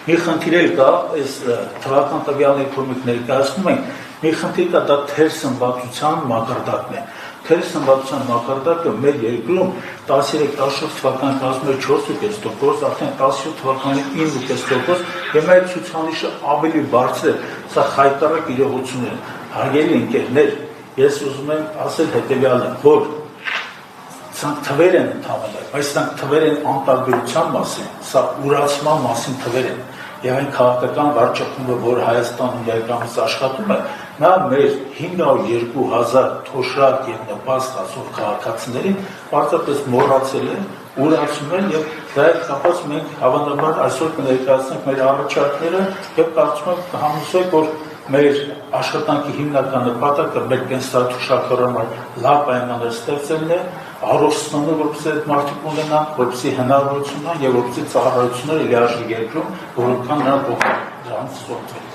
Մի խնդիր էլ կա, այս թվական տվյալների կողմից ներկայացնում ենք, մի խնդիր կա, դա թերսնվածության մակարդակն է։ Թերսնվածության մակարդակը մեր երկրում 13-14 թվականի 4.5%, արդեն 17 թվականի 9.5%, եւ այդ ցուցանիշը ավելի բարձր է, սա խայտարակ իրողություն է։ Հարգելի ընկերներ, ես ուզում եմ ասել հետեւյալը, որ սրանք թվեր են ընդհանրապես, բայց սրանք թվեր են անտարբերության մասին, սա ուրացման մասին թվեր են։ Եվ այն քաղաքական վարչապետը, որ Հայաստանում ներկայումս աշխատում է, նա մեր 502,000 թոշակ եւ նպաստ ասող քաղաքացիներին պարզապես մոռացել է, ուրացում են եւ դա հետ կապված մենք հավանաբար այսօր կներկայացնենք մեր առաջարկները եւ կարծում եմ կհամոզվեք, որ մեր աշխատանքի հիմնական նպատակը մեր կենսաթոշակառման լավ պայմաններ ստեղծելն է, առողջացնելու, որպեսզի այդ մարդիկ ունենան, որպեսզի հնարավորություն ունենան եւ որպեսզի ծառայությունները լիարժեք երկրում, որոնք կան նրանք դրանց զոհվել։